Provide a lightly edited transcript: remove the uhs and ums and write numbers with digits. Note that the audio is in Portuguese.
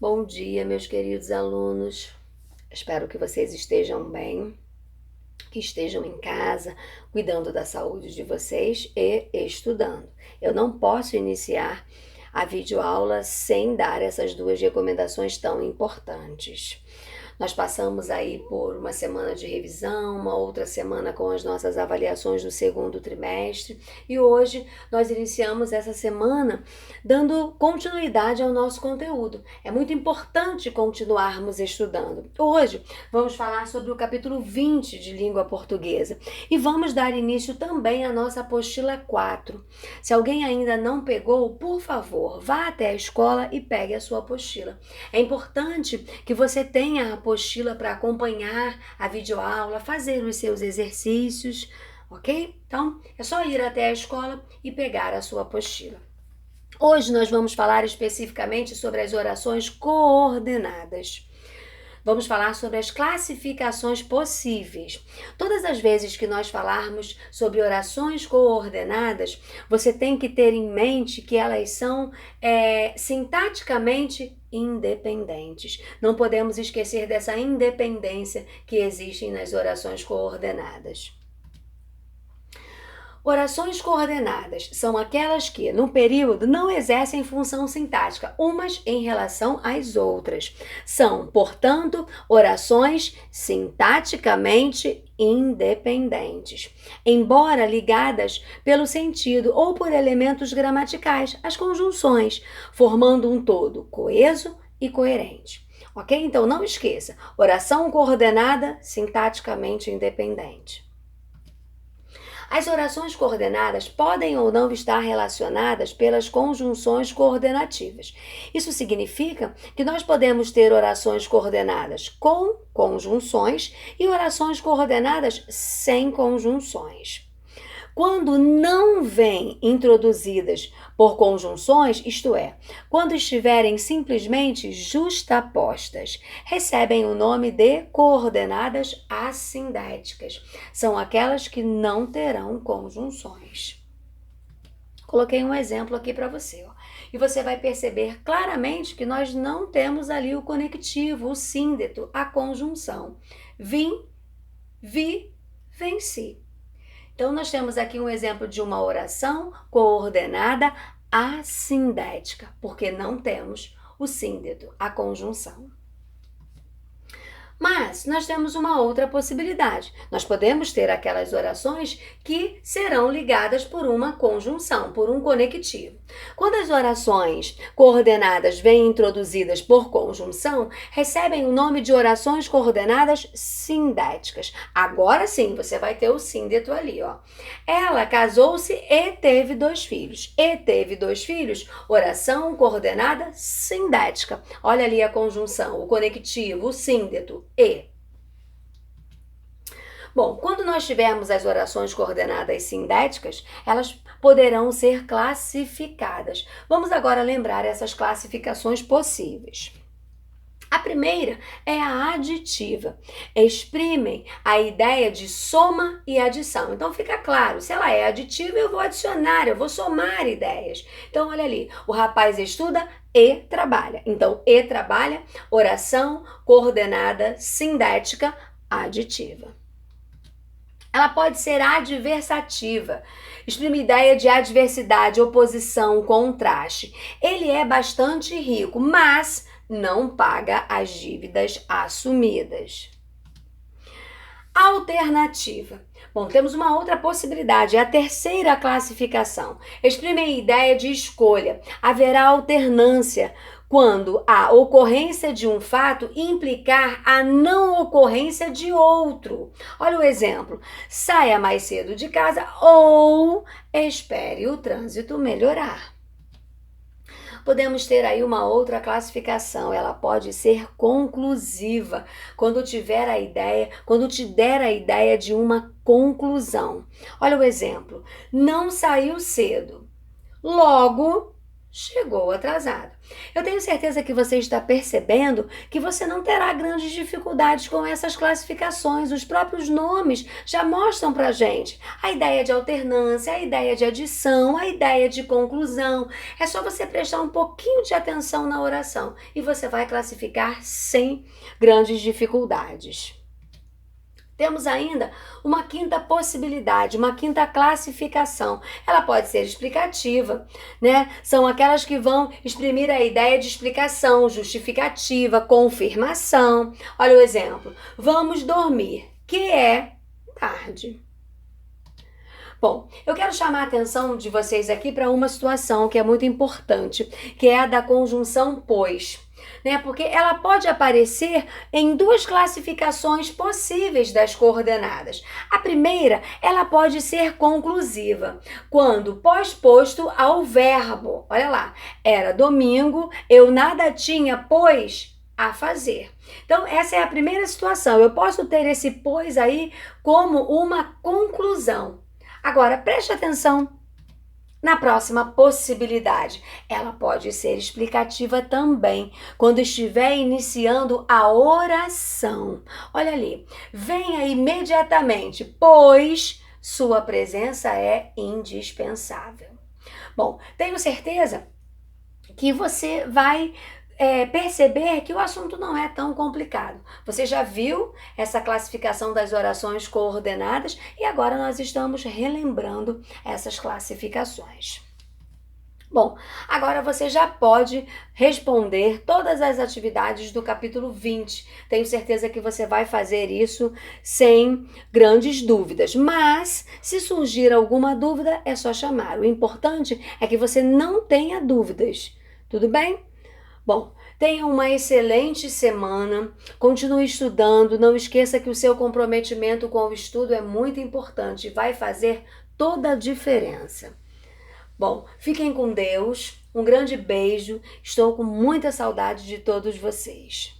Bom dia, meus queridos alunos. Espero que vocês estejam bem, que estejam em casa, cuidando da saúde de vocês e estudando. Eu não posso iniciar a videoaula sem dar essas duas recomendações tão importantes. Nós passamos aí por uma semana de revisão, uma outra semana com as nossas avaliações do segundo trimestre e hoje nós iniciamos essa semana dando continuidade ao nosso conteúdo. É muito importante continuarmos estudando. Hoje vamos falar sobre o capítulo 20 de língua portuguesa e vamos dar início também à nossa apostila 4. Se alguém ainda não pegou, por favor, vá até a escola e pegue a sua apostila. É importante que você tenha a apostila para acompanhar a videoaula, fazer os seus exercícios, ok? Então, é só ir até a escola e pegar a sua apostila. Hoje nós vamos falar especificamente sobre as orações coordenadas. Vamos falar sobre as classificações possíveis. Todas as vezes que nós falarmos sobre orações coordenadas, você tem que ter em mente que elas são sintaticamente independentes. Não podemos esquecer dessa independência que existe nas orações coordenadas. Orações coordenadas são aquelas que, no período, não exercem função sintática, umas em relação às outras. São, portanto, orações sintaticamente independentes, embora ligadas pelo sentido ou por elementos gramaticais, as conjunções, formando um todo coeso e coerente. Ok? Então não esqueça, oração coordenada, sintaticamente independente. As orações coordenadas podem ou não estar relacionadas pelas conjunções coordenativas. Isso significa que nós podemos ter orações coordenadas com conjunções e orações coordenadas sem conjunções. Quando não vêm introduzidas por conjunções, isto é, quando estiverem simplesmente justapostas, recebem o nome de coordenadas assindéticas. São aquelas que não terão conjunções. Coloquei um exemplo aqui para você, ó. E você vai perceber claramente que nós não temos ali o conectivo, o síndeto, a conjunção. Vim, vi, venci. Então, nós temos aqui um exemplo de uma oração coordenada assindética, porque não temos o síndeto, a conjunção. Mas nós temos uma outra possibilidade. Nós podemos ter aquelas orações que serão ligadas por uma conjunção, por um conectivo. Quando as orações coordenadas vêm introduzidas por conjunção, recebem o nome de orações coordenadas sindéticas. Agora sim, você vai ter o síndeto ali, ó. Ela casou-se e teve 2 filhos. E teve 2 filhos, oração coordenada sindética. Olha ali a conjunção, o conectivo, o síndeto. E. Bom, quando nós tivermos as orações coordenadas sindéticas, elas poderão ser classificadas. Vamos agora lembrar essas classificações possíveis. A primeira é a aditiva. Exprimem a ideia de soma e adição. Então fica claro, se ela é aditiva, eu vou adicionar, eu vou somar ideias. Então olha ali, o rapaz estuda e trabalha. Então e trabalha, oração coordenada sindética aditiva. Ela pode ser adversativa. Exprime ideia de adversidade, oposição, contraste. Ele é bastante rico, mas não paga as dívidas assumidas. Alternativa. Bom, temos uma outra possibilidade, a terceira classificação. Exprime a ideia de escolha. Haverá alternância quando a ocorrência de um fato implicar a não ocorrência de outro. Olha o exemplo. Saia mais cedo de casa ou espere o trânsito melhorar. Podemos ter aí uma outra classificação, ela pode ser conclusiva, quando tiver a ideia, quando te der a ideia de uma conclusão. Olha o exemplo, não saiu cedo, logo chegou atrasado. Eu tenho certeza que você está percebendo que você não terá grandes dificuldades com essas classificações. Os próprios nomes já mostram para gente a ideia de alternância, a ideia de adição, a ideia de conclusão. É só você prestar um pouquinho de atenção na oração e você vai classificar sem grandes dificuldades. Temos ainda uma quinta possibilidade, uma quinta classificação. Ela pode ser explicativa, né? São aquelas que vão exprimir a ideia de explicação, justificativa, confirmação. Olha o exemplo. Vamos dormir, que é tarde. Bom, eu quero chamar a atenção de vocês aqui para uma situação que é muito importante, que é a da conjunção pois, né? Porque ela pode aparecer em duas classificações possíveis das coordenadas. A primeira, ela pode ser conclusiva, quando pós-posto ao verbo. Olha lá, era domingo, eu nada tinha, pois, a fazer. Então, essa é a primeira situação. Eu posso ter esse pois aí como uma conclusão. Agora, preste atenção na próxima possibilidade. Ela pode ser explicativa também, quando estiver iniciando a oração. Olha ali, venha imediatamente, pois sua presença é indispensável. Bom, tenho certeza que você vai perceber que o assunto não é tão complicado. Você já viu essa classificação das orações coordenadas e agora nós estamos relembrando essas classificações. Bom, agora você já pode responder todas as atividades do capítulo 20. Tenho certeza que você vai fazer isso sem grandes dúvidas. Mas, se surgir alguma dúvida, é só chamar. O importante é que você não tenha dúvidas. Tudo bem? Bom, tenha uma excelente semana, continue estudando, não esqueça que o seu comprometimento com o estudo é muito importante e vai fazer toda a diferença. Bom, fiquem com Deus, um grande beijo, estou com muita saudade de todos vocês.